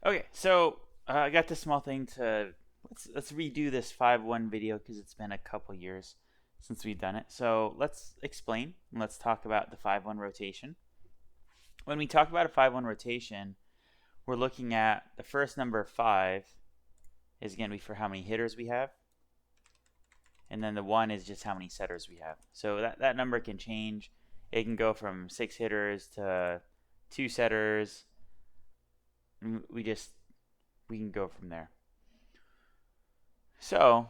Okay, so I got this small thing to let's redo this 5-1 video because it's been a couple years since we've done it. So let's explain and let's talk about the 5-1 rotation. When we talk about a 5-1 rotation, we're looking at the first number 5 is going to be for how many hitters we have, and then the 1 is just how many setters we have. So that number can change. It can go from 6 hitters to 2 setters. We can go from there. So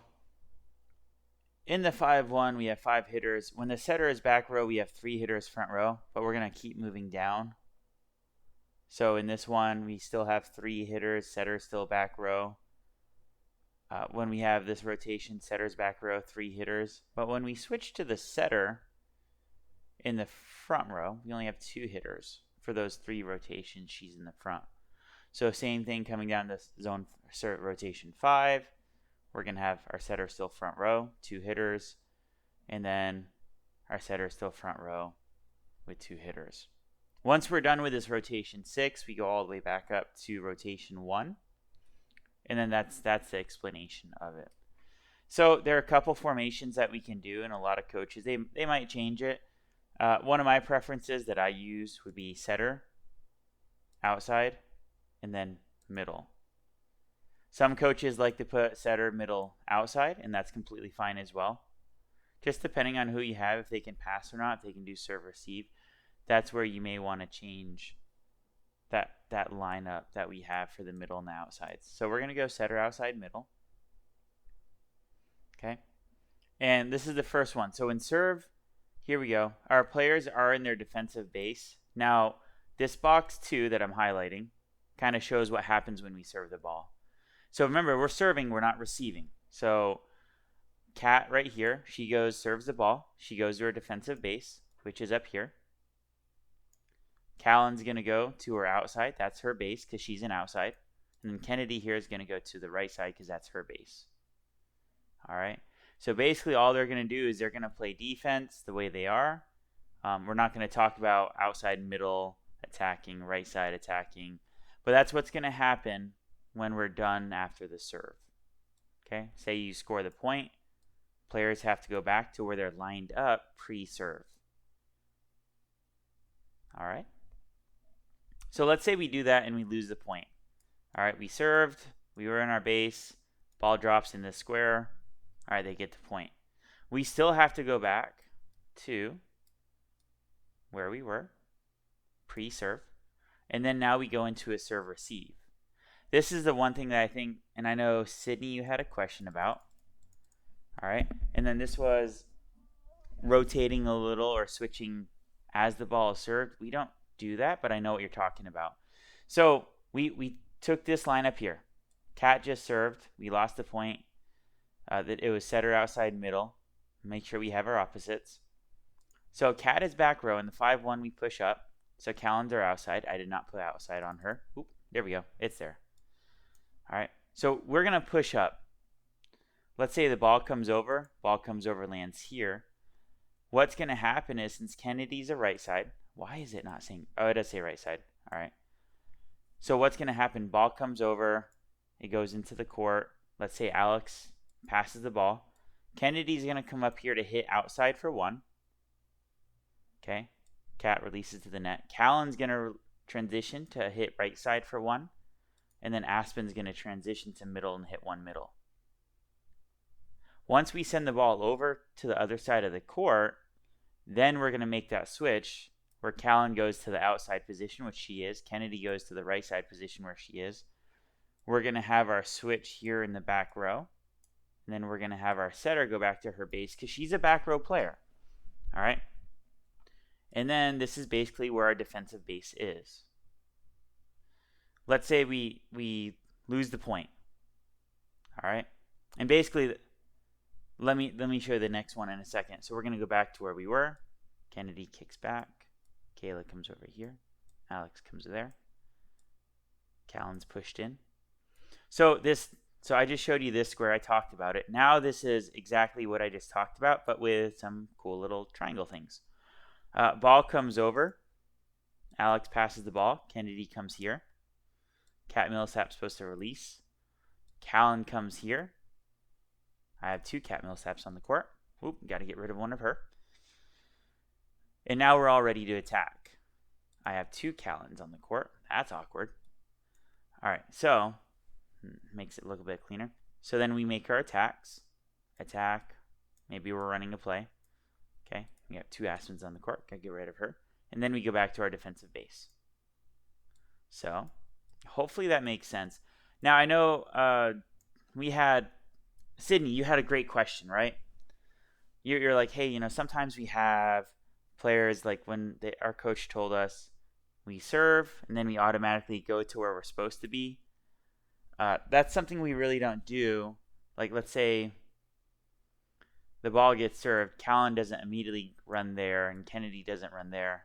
in the 5-1, we have 5 hitters. When the setter is back row, we have 3 hitters front row, but we're going to keep moving down. So in this one, we still have 3 hitters, setter still back row. When we have this rotation, setter's back row, 3 hitters. But when we switch to the setter in the front row, we only have 2 hitters. For those 3 rotations, she's in the front. So same thing coming down this zone rotation 5. We're going to have our setter still front row, 2 hitters, and then our setter still front row with 2 hitters. Once we're done with this rotation 6, we go all the way back up to rotation 1, and then that's the explanation of it. So there are a couple formations that we can do, and a lot of coaches, they might change it. One of my preferences that I use would be setter, outside, and then middle. Some coaches like to put setter, middle, outside, and that's completely fine as well. Just depending on who you have, if they can pass or not, if they can do serve receive, that's where you may want to change that lineup that we have for the middle and the outsides. So we're going to go setter, outside, middle. Okay. And this is the first one. So in serve, here we go. Our players are in their defensive base. Now, this box 2 that I'm highlighting kind of shows what happens when we serve the ball. So remember, we're serving, we're not receiving. So Kat right here, she serves the ball. She goes to her defensive base, which is up here. Callan's going to go to her outside. That's her base because she's an outside. And then Kennedy here is going to go to the right side because that's her base. All right. So basically all they're going to do is they're going to play defense the way they are. We're not going to talk about outside, middle, attacking, right side, attacking. But that's what's going to happen when we're done after the serve. Okay, say you score the point, players have to go back to where they're lined up pre-serve. All right. So let's say we do that and we lose the point. All right, we served, we were in our base, ball drops in the square. All right, they get the point. We still have to go back to where we were pre-serve, and then now we go into a serve receive. This is the one thing that I think, and I know Sydney, you had a question about. All right. And then this was rotating a little or switching as the ball is served. We don't do that, but I know what you're talking about. So we took this lineup here. Kat just served. We lost the point. That it was setter, outside, middle. Make sure we have our opposites. So Kat is back row. In the 5-1, we push up. So Callan's our outside. I did not put outside on her. Oop, there we go. It's there. All right, so we're going to push up. Let's say the ball comes over, lands here. What's going to happen is, since Kennedy's a right side, why is it not saying, oh, it does say right side. All right. So what's going to happen, ball comes over, it goes into the court. Let's say Alex passes the ball. Kennedy's going to come up here to hit outside for 1. Okay. Kat releases to the net. Callan's going to transition to hit right side for 1. And then Aspen's going to transition to middle and hit 1 middle. Once we send the ball over to the other side of the court, then we're going to make that switch where Callan goes to the outside position, which she is. Kennedy goes to the right side position where she is. We're going to have our switch here in the back row. And then we're going to have our setter go back to her base because she's a back row player. All right. And then this is basically where our defensive base is. Let's say we lose the point. All right. And basically, let me show you the next one in a second. So we're going to go back to where we were. Kennedy kicks back. Kayla comes over here. Alex comes there. Callan's pushed in. So I just showed you this square. I talked about it. Now this is exactly what I just talked about, but with some cool little triangle things. Ball comes over. Alex passes the ball. Kennedy comes here. Cat Millsap's supposed to release. Callan comes here. I have 2 Cat Millsaps on the court. Oop, got to get rid of one of her. And now we're all ready to attack. I have 2 Callans on the court. That's awkward. All right, so makes it look a bit cleaner. So then we make our attacks. Attack. Maybe we're running a play. Okay, we have 2 Aspens on the court. Got to get rid of her. And then we go back to our defensive base. So hopefully that makes sense. Now I know we had Sydney. You had a great question, right? You're like, hey, you know, sometimes we have players like when our coach told us we serve and then we automatically go to where we're supposed to be. That's something we really don't do. Like, let's say the ball gets served, Callan doesn't immediately run there and Kennedy doesn't run there.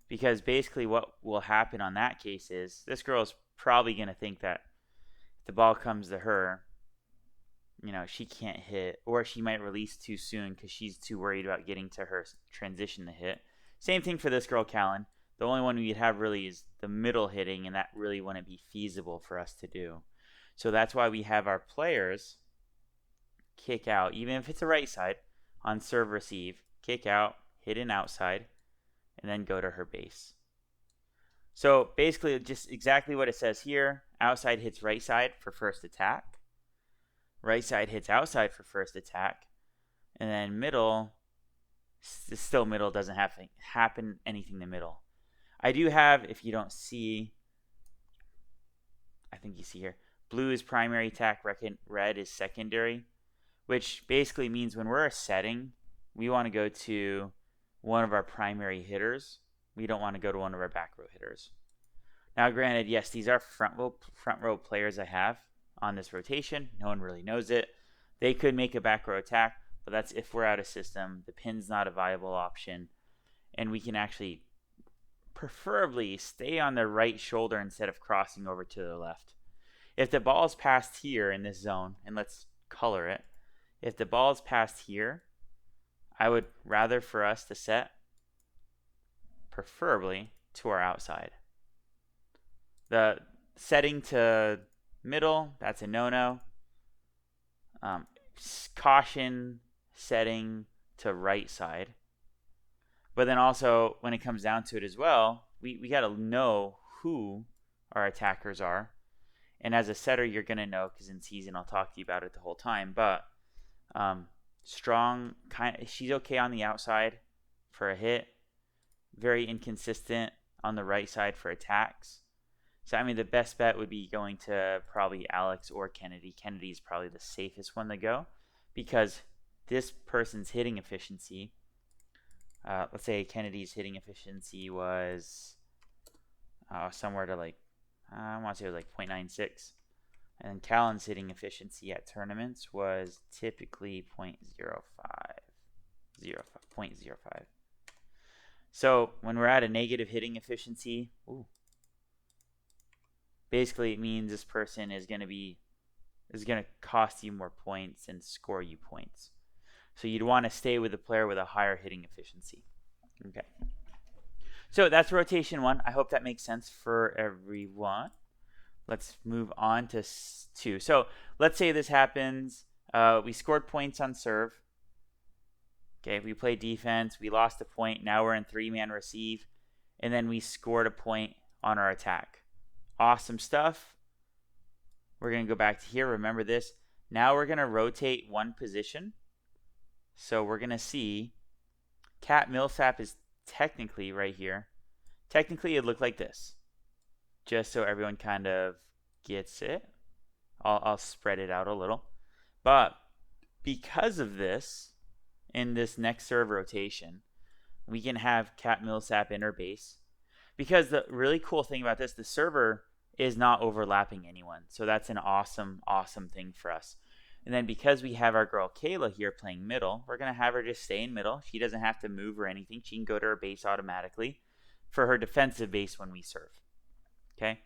Because basically what will happen on that case is this girl is probably going to think that if the ball comes to her, you know, she can't hit, or she might release too soon because she's too worried about getting to her transition to hit. Same thing for this girl, Callan. The only one we'd have really is the middle hitting, and that really wouldn't be feasible for us to do. So that's why we have our players kick out, even if it's a right side, on serve receive, kick out, hit an outside, and then go to her base. So basically just exactly what it says here. Outside hits right side for first attack. Right side hits outside for first attack. And then middle, still middle, doesn't happen anything in the middle. I do have, if you don't see, I think you see here, blue is primary attack, red is secondary, which basically means when we're setting, we want to go to one of our primary hitters. We don't want to go to one of our back row hitters. Now, granted, yes, these are front row players I have on this rotation. No one really knows it. They could make a back row attack, but that's if we're out of system. The pin's not a viable option, and we can actually preferably stay on their right shoulder instead of crossing over to the left. If the ball is passed here in this zone, and let's color it, if the ball is passed here, I would rather for us to set preferably to our outside. The setting to middle, that's a no-no. Caution setting to right side. But then also, when it comes down to it as well, we got to know who our attackers are. And as a setter, you're going to know, because in season I'll talk to you about it the whole time. But strong, she's okay on the outside for a hit. Very inconsistent on the right side for attacks. So, I mean, the best bet would be going to probably Alex or Kennedy. Kennedy is probably the safest one to go because this person's hitting efficiency, let's say Kennedy's hitting efficiency was somewhere to like, I want to say it was like 0.96. And then Callan's hitting efficiency at tournaments was typically 0.05. So when we're at a negative hitting efficiency, basically it means this person is going to cost you more points and score you points. So you'd want to stay with a player with a higher hitting efficiency. Okay. So that's rotation 1. I hope that makes sense for everyone. Let's move on to 2. So let's say this happens. We scored points on serve. Okay, we played defense. We lost a point. Now we're in 3-man receive. And then we scored a point on our attack. Awesome stuff. We're going to go back to here. Remember this. Now we're going to rotate one position. So we're going to see Cat Millsap is technically right here. Technically, it looked like this. Just so everyone kind of gets it. I'll spread it out a little. But because of this, in this next serve rotation, we can have Cat Millsap in her base. Because the really cool thing about this, the server is not overlapping anyone. So that's an awesome, awesome thing for us. And then because we have our girl Kayla here playing middle, we're going to have her just stay in middle. She doesn't have to move or anything. She can go to her base automatically for her defensive base when we serve. Okay?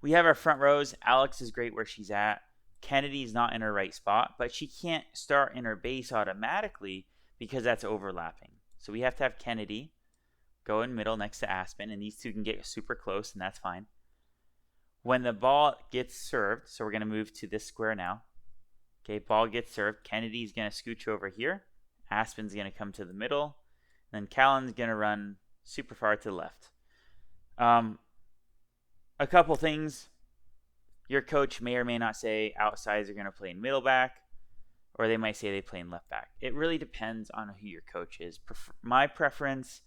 We have our front rows. Alex is great where she's at. Kennedy's not in her right spot, but she can't start in her base automatically because that's overlapping. So we have to have Kennedy go in middle next to Aspen, and these two can get super close, and that's fine. When the ball gets served, so we're going to move to this square now. Okay, ball gets served. Kennedy's going to scooch over here. Aspen's going to come to the middle. Then Callan's going to run super far to the left. A couple things. Your coach may or may not say outsides are going to play in middle back, or they might say they play in left back. It really depends on who your coach is. My preference,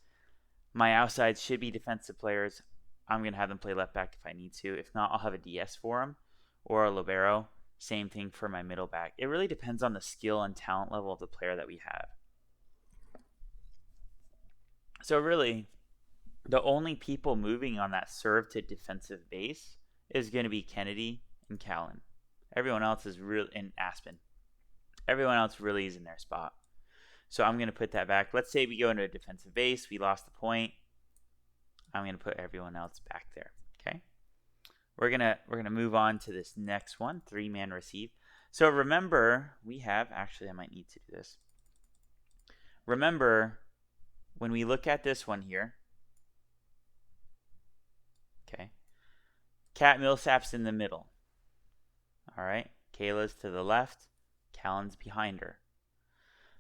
my outsides should be defensive players. I'm going to have them play left back if I need to. If not, I'll have a DS for them or a libero. Same thing for my middle back. It really depends on the skill and talent level of the player that we have. So really, the only people moving on that serve to defensive base is going to be Kennedy and Callan. Everyone else is really in Aspen. Everyone else really is in their spot. So I'm going to put that back. Let's say we go into a defensive base. We lost the point. I'm going to put everyone else back there. Okay. We're gonna move on to this next one, 3-man receive. So remember, we have actually I might need to do this. Remember, when we look at this one here, okay, Kat Millsap's in the middle. All right, Kayla's to the left, Callan's behind her.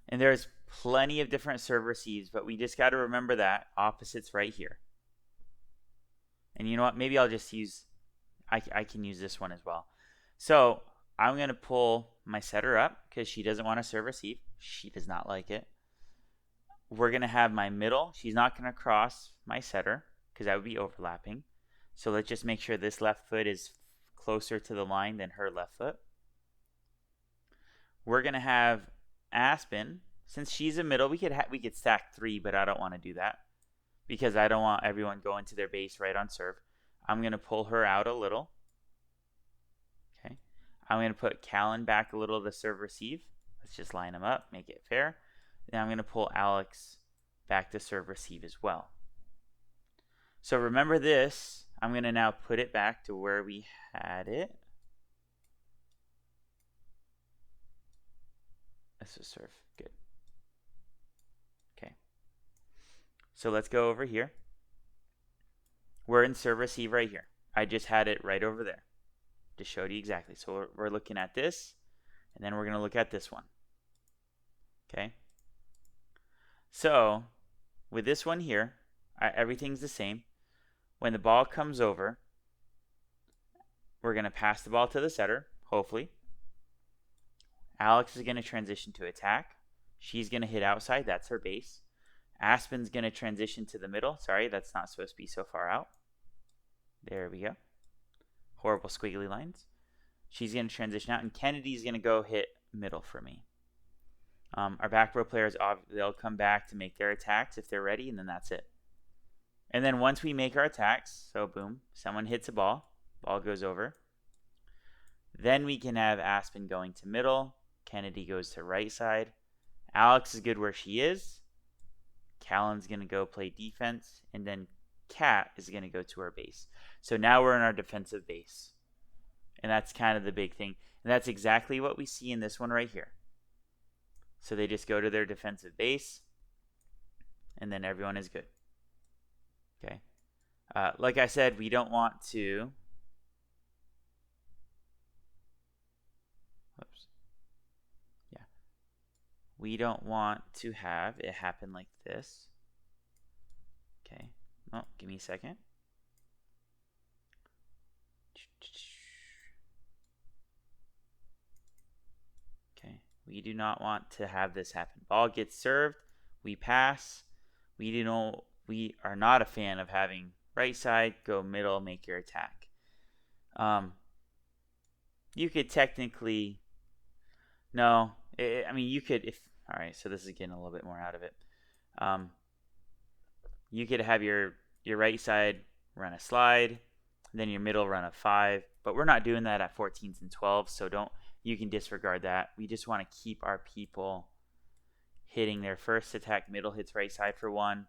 And there's plenty of different serve receives, but we just got to remember that opposite's right here. And you know what? Maybe I'll just use, I can use this one as well. So I'm going to pull my setter up because she doesn't want to serve receive. She does not like it. We're going to have my middle. She's not going to cross my setter because that would be overlapping. So let's just make sure this left foot is closer to the line than her left foot. We're going to have Aspen. Since she's a middle, we could stack 3, but I don't want to do that because I don't want everyone going to their base right on serve. I'm going to pull her out a little. Okay. I'm going to put Callan back a little to serve receive. Let's just line them up, make it fair. Then I'm going to pull Alex back to serve receive as well. So remember this. I'm going to now put it back to where we had it. This is serve. Good. Okay. So let's go over here. We're in serve receive right here. I just had it right over there. Just showed you exactly. So we're looking at this, and then we're going to look at this one. Okay. So with this one here, everything's the same. When the ball comes over, we're going to pass the ball to the setter, hopefully. Alex is going to transition to attack. She's going to hit outside. That's her base. Aspen's going to transition to the middle. Sorry, that's not supposed to be so far out. There we go. Horrible squiggly lines. She's going to transition out, and Kennedy's going to go hit middle for me. Our back row players, they'll come back to make their attacks if they're ready, and then that's it. And then once we make our attacks, so boom, someone hits a ball goes over. Then we can have Aspen going to middle. Kennedy goes to right side. Alex is good where she is. Callan's going to go play defense. And then Kat is going to go to our base. So now we're in our defensive base. And that's kind of the big thing. And that's exactly what we see in this one right here. So they just go to their defensive base. And then everyone is good. Okay. Like I said, we don't want to... Whoops. Yeah. We don't want to have it happen like this. Okay. Oh, give me a second. Okay. We do not want to have this happen. Ball gets served. We pass. We are not a fan of having right side, go middle, make your attack. You could technically... No. I mean, you could... All right, so this is getting a little bit more out of it. You could have your right side run a slide, then your middle run a 5. But we're not doing that at 14s and 12s, so you can disregard that. We just want to keep our people hitting their first attack. Middle hits right side for 1,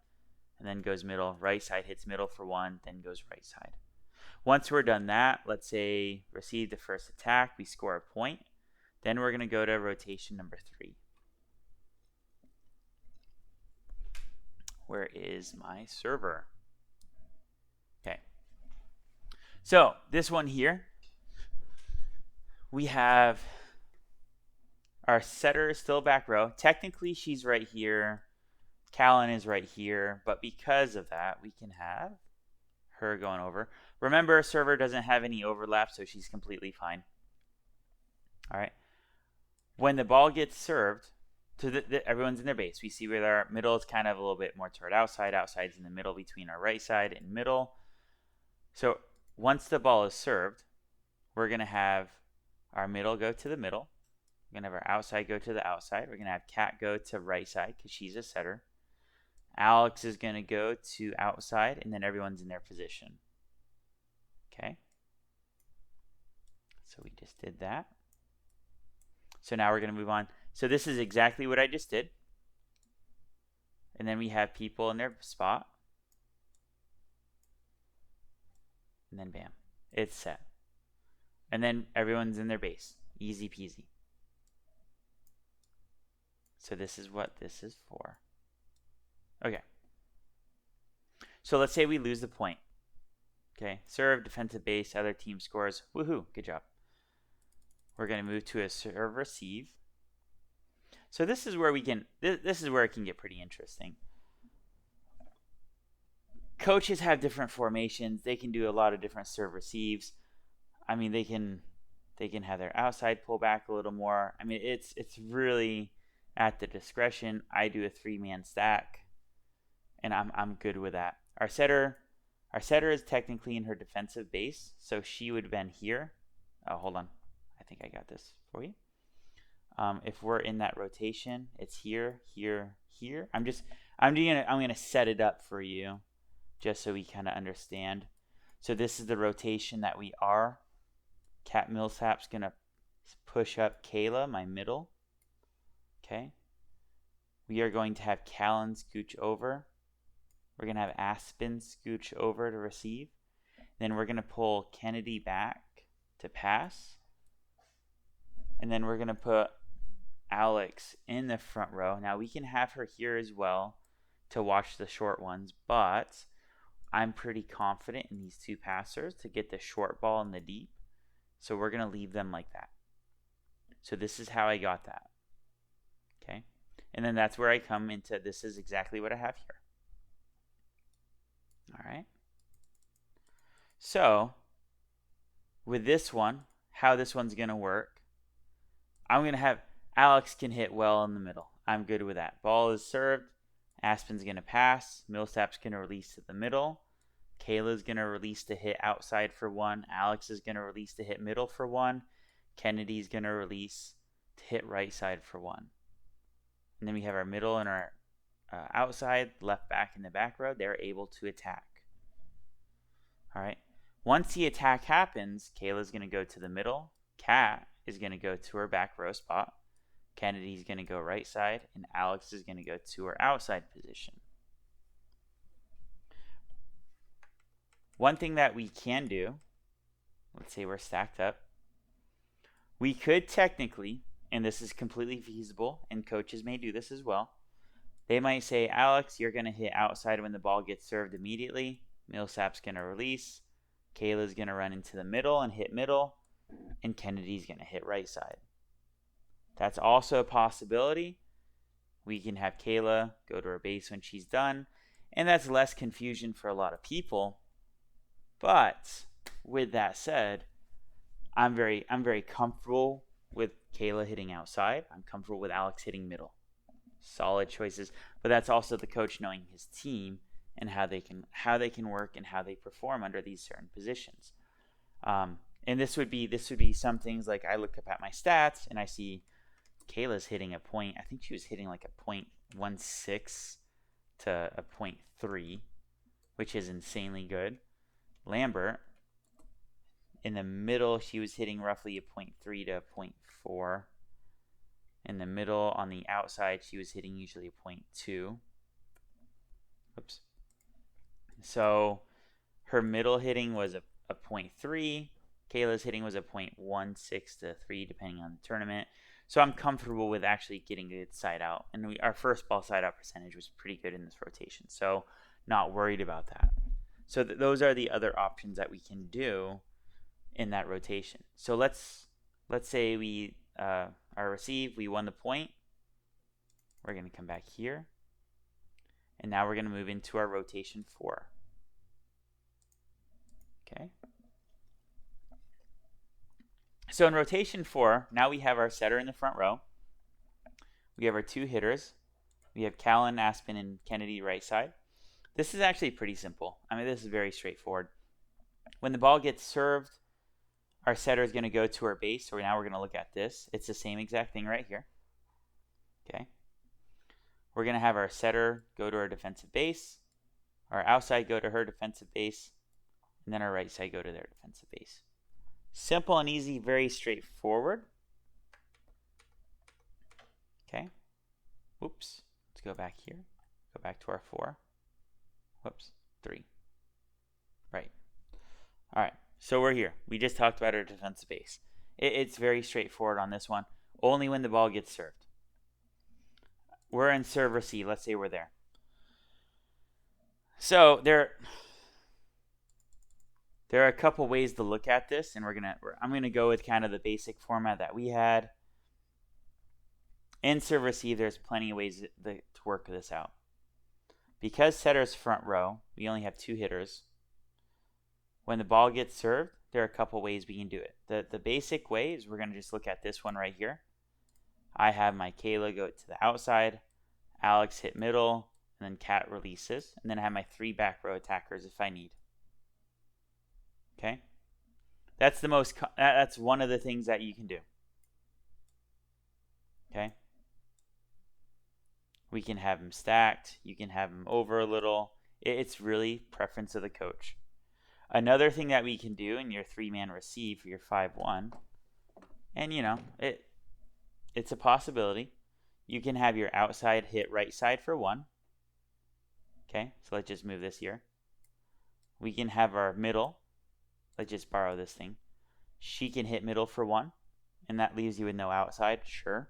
and then goes middle. Right side hits middle for 1, then goes right side. Once we're done that, let's say receive the first attack, we score a point. Then we're going to go to rotation number 3. Where is my server? Okay. So this one here, we have our setter is still back row. Technically, she's right here. Callan is right here. But because of that, we can have her going over. Remember, server doesn't have any overlap, so she's completely fine. All right. When the ball gets served, everyone's in their base. We see where our middle is kind of a little bit more toward outside. Outside's in the middle between our right side and middle. So once the ball is served, we're going to have our middle go to the middle. We're going to have our outside go to the outside. We're going to have Kat go to right side because she's a setter. Alex is going to go to outside, and then everyone's in their position. Okay. So we just did that. So now we're going to move on. So this is exactly what I just did. And then we have people in their spot. And then bam, it's set. And then everyone's in their base. Easy peasy. So this is what this is for. Okay. So let's say we lose the point. Okay. Serve, defensive base, other team scores. Woohoo, good job. We're going to move to a serve receive. So this is where we can, this is where it can get pretty interesting. Coaches have different formations. They can do a lot of different serve receives. I mean, they can have their outside pull back a little more. I mean, it's really at the discretion. I do a 3-man stack, and I'm good with that. Our setter is technically in her defensive base, so she would have been here. Oh, hold on. I think I got this for you. If we're in that rotation, it's here, here, here. I'm gonna set it up for you, just so we kind of understand. So this is the rotation that we are. Kat Millsap's gonna push up Kayla, my middle. Okay. We are going to have Callan scooch over. We're gonna have Aspen scooch over to receive. Then we're gonna pull Kennedy back to pass. And then we're going to put Alex in the front row. Now we can have her here as well to watch the short ones, but I'm pretty confident in these two passers to get the short ball in the deep. So we're going to leave them like that. So this is how I got that. Okay. And then that's where I come into, this is exactly what I have here. All right. So with this one, how this one's going to work, I'm going to have Alex can hit well in the middle. I'm good with that. Ball is served. Aspen's going to pass. Millsap's going to release to the middle. Kayla's going to release to hit outside for 1. Alex is going to release to hit middle for 1. Kennedy's going to release to hit right side for 1. And then we have our middle and our outside, left back in the back row. They're able to attack. All right. Once the attack happens, Kayla's going to go to the middle. Kat is going to go to her back row spot. Kennedy's going to go right side, and Alex is going to go to her outside position. One thing that we can do, let's say we're stacked up, we could technically, and this is completely feasible, and coaches may do this as well, they might say, Alex, you're going to hit outside when the ball gets served immediately. Millsap's going to release. Kayla's going to run into the middle and hit middle. And Kennedy's going to hit right side. That's also a possibility. We can have Kayla go to her base when she's done. And that's less confusion for a lot of people. But with that said, I'm very comfortable with Kayla hitting outside. I'm comfortable with Alex hitting middle. Solid choices. But that's also the coach knowing his team and how they can work and how they perform under these certain positions. And this would be some things like I look up at my stats and I see Kayla's hitting a point. I think she was hitting like a 0.16 to a 0.3, which is insanely good. Lambert, in the middle, she was hitting roughly a 0.3 to a 0.4. In the middle, on the outside, she was hitting usually a 0.2. Oops. So her middle hitting was a 0.3. Kayla's hitting was a 0.16 to 3, depending on the tournament. So I'm comfortable with actually getting a good side out. And our first ball side out percentage was pretty good in this rotation. So not worried about that. So those are the other options that we can do in that rotation. So let's say we our receive, we won the point. We're going to come back here. And now we're going to move into our rotation 4. Okay. So in rotation 4, now we have our setter in the front row. We have our 2 hitters. We have Callan, Aspen, and Kennedy right side. This is actually pretty simple. I mean, this is very straightforward. When the ball gets served, our setter is going to go to our base. So now we're going to look at this. It's the same exact thing right here. Okay. We're going to have our setter go to our defensive base, our outside go to her defensive base, and then our right side go to their defensive base. Simple and easy, very straightforward. Okay. Whoops. Let's go back here. Go back to our 4. Whoops. 3. Right. All right. So we're here. We just talked about our defensive base. It's very straightforward on this one. Only when the ball gets served. We're in serve receive. Let's say we're there. So there are a couple ways to look at this, and I'm gonna go with kind of the basic format that we had. In serve receive, there's plenty of ways to work this out. Because setter's front row, we only have 2 hitters. When the ball gets served, there are a couple ways we can do it. The basic way is we're gonna just look at this one right here. I have my Kayla go to the outside, Alex hit middle, and then Kat releases, and then I have my 3 back row attackers if I need. Okay, that's one of the things that you can do. Okay, we can have them stacked. You can have them over a little. It's really preference of the coach. Another thing that we can do in your 3-man receive for your 5-1, and it's a possibility. You can have your outside hit right side for 1. Okay, so let's just move this here. We can have our middle. Let's just borrow this thing. She can hit middle for 1, and that leaves you with no outside. Sure.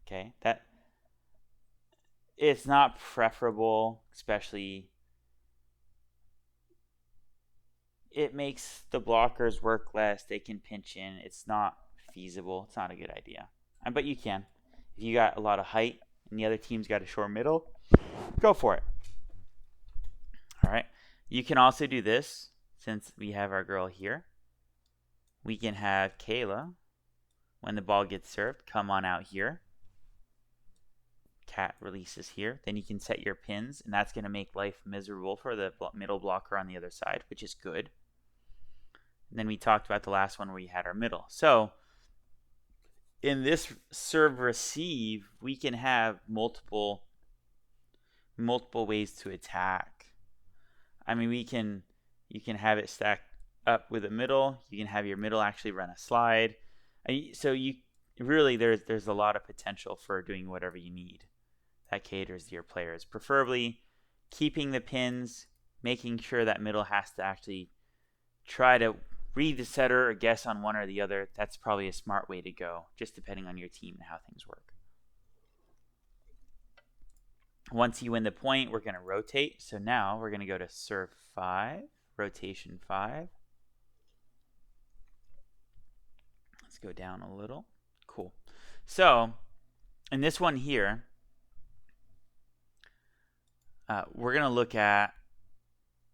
Okay, it's not preferable, especially it makes the blockers work less. They can pinch in. It's not feasible. It's not a good idea. But you can. If you got a lot of height and the other team's got a short middle, go for it. All right. You can also do this since we have our girl here. We can have Kayla, when the ball gets served, come on out here. Cat releases here. Then you can set your pins, and that's going to make life miserable for the middle blocker on the other side, which is good. And then we talked about the last one where we had our middle. So in this serve receive, we can have multiple ways to attack. I mean, you can have it stacked up with a middle. You can have your middle actually run a slide. So you really there's a lot of potential for doing whatever you need that caters to your players. Preferably keeping the pins, making sure that middle has to actually try to read the setter or guess on one or the other. That's probably a smart way to go, just depending on your team and how things work. Once you win the point, we're going to rotate. So now we're going to go to serve 5, rotation 5. Let's go down a little. Cool. So in this one here, we're going to look at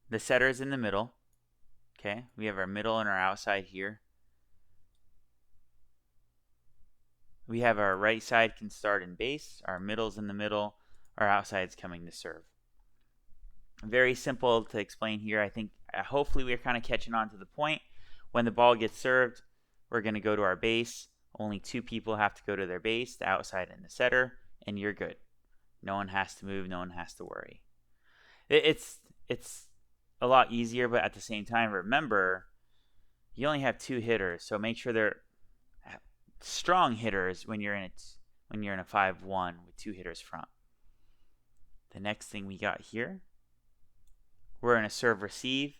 the setters in the middle. Okay, we have our middle and our outside here. We have our right side can start in base, our middle's in the middle, our outside's coming to serve. Very simple to explain here. I think hopefully we're kind of catching on to the point. When the ball gets served, we're going to go to our base. Only 2 people have to go to their base, the outside and the setter, and you're good. No one has to move, no one has to worry. It's a lot easier, but at the same time, remember, you only have 2 hitters, so make sure they're strong hitters when you're in a 5-1 with 2 hitters front. The next thing we got here, we're in a serve receive.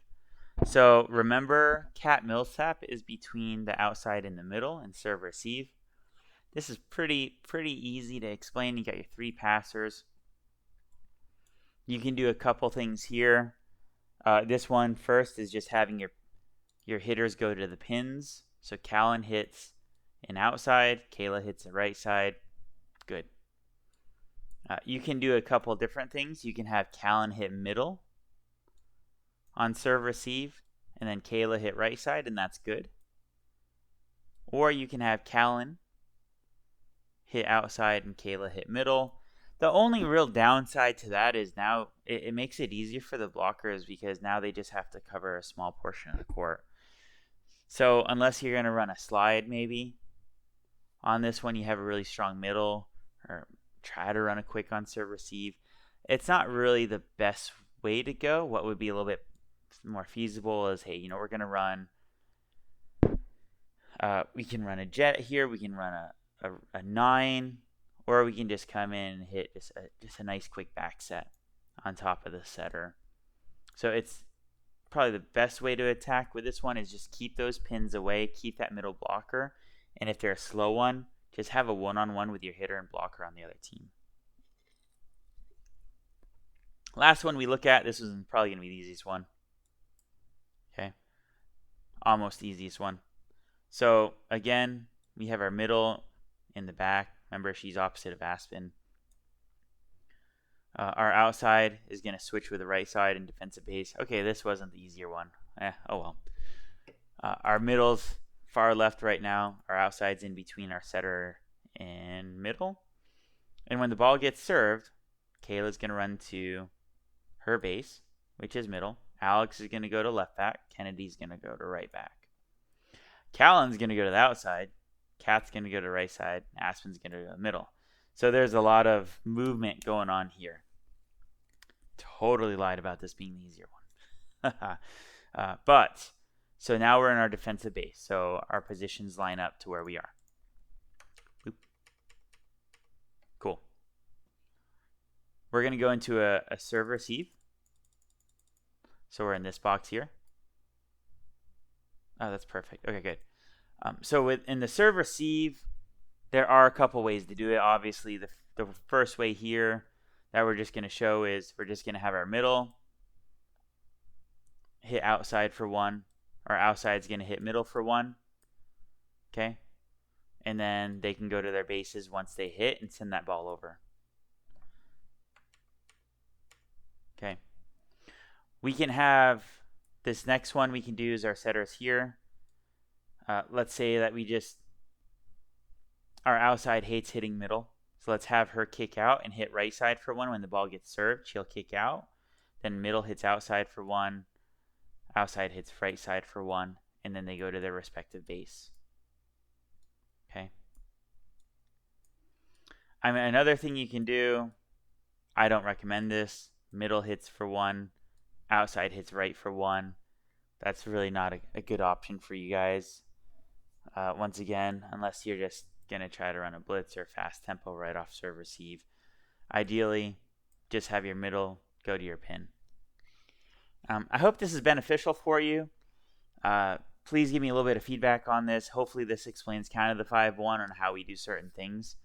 So remember, Cat Millsap is between the outside and the middle and serve receive. This is pretty easy to explain. You got your 3 passers. You can do a couple things here. This one first is just having your hitters go to the pins. So Callan hits an outside, Kayla hits the right side. Good. You can do a couple different things. You can have Callan hit middle on serve receive, and then Kayla hit right side, and that's good. Or you can have Callan hit outside and Kayla hit middle. The only real downside to that is now it makes it easier for the blockers because now they just have to cover a small portion of the court. So unless you're going to run a slide maybe, on this one you have a really strong middle, or try to run a quick on serve receive. It's not really the best way to go. What would be a little bit more feasible is, hey, we're going to run, we can run a jet here, we can run a 9, or we can just come in and hit just a nice quick back set on top of the setter. So it's probably the best way to attack with this one is just keep those pins away, keep that middle blocker, and if they're a slow one, just have a one-on-one with your hitter and blocker on the other team. Last one we look at, this is probably going to be the easiest one. Okay. Almost the easiest one. So again, we have our middle in the back. Remember, she's opposite of Aspen. Our outside is going to switch with the right side in defensive base. Okay, this wasn't the easier one. Oh well. Our middle's far left right now. Our outside's in between our setter and middle. And when the ball gets served, Kayla's going to run to her base, which is middle. Alex is going to go to left back. Kennedy's going to go to right back. Callan's going to go to the outside. Kat's going to go to right side. Aspen's going to go to the middle. So there's a lot of movement going on here. Totally lied about this being the easier one. But so now we're in our defensive base. So our positions line up to where we are. Oop. Cool. We're going to go into a serve receive. So we're in this box here. Oh, that's perfect. Okay, good. So in the serve receive, there are a couple ways to do it. Obviously, the first way here that we're just going to show is we're just going to have our middle hit outside for 1. Our outside's going to hit middle for 1. Okay? And then they can go to their bases once they hit and send that ball over. Okay. We can have this next one we can do is our setters here. Let's say that our outside hates hitting middle. So let's have her kick out and hit right side for 1 when the ball gets served. She'll kick out. Then middle hits outside for 1. Outside hits right side for 1. And then they go to their respective base. Okay. Another thing you can do, I don't recommend this. Middle hits for 1. Outside hits right for 1. That's really not a good option for you guys. Once again, unless you're just going to try to run a blitz or fast tempo right off serve receive. Ideally, just have your middle go to your pin. I hope this is beneficial for you. Please give me a little bit of feedback on this. Hopefully this explains kind of the 5-1 on how we do certain things.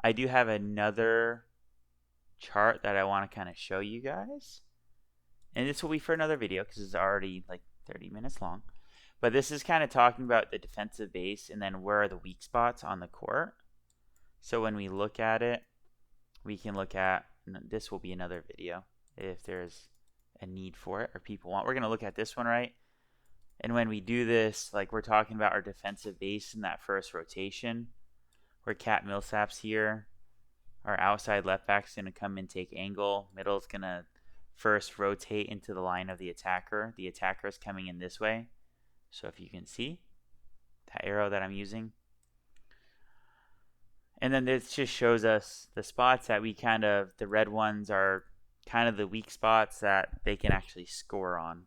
I do have another chart that I want to kind of show you guys. And this will be for another video because it's already like 30 minutes long. But this is kind of talking about the defensive base and then where are the weak spots on the court. So when we look at it, we can look at, this will be another video if there's a need for it or people want. We're going to look at this one, right? And when we do this, like we're talking about our defensive base in that first rotation, where Kat Millsap's here, our outside left back's going to come and take angle. Middle's going to first rotate into the line of the attacker. The attacker is coming in this way. So if you can see that arrow that I'm using. And then this just shows us the spots that the red ones are kind of the weak spots that they can actually score on,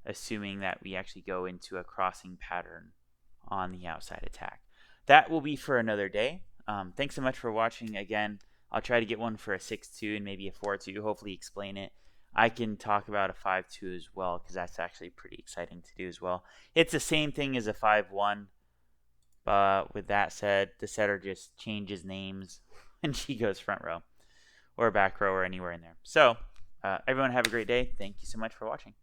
assuming that we actually go into a crossing pattern on the outside attack. That will be for another day. Thanks so much for watching. Again, I'll try to get one for a 6-2 and maybe a 4-2, hopefully explain it. I can talk about a 5-2 as well because that's actually pretty exciting to do as well. It's the same thing as a 5-1, but with that said, the setter just changes names and she goes front row or back row or anywhere in there. So everyone have a great day. Thank you so much for watching.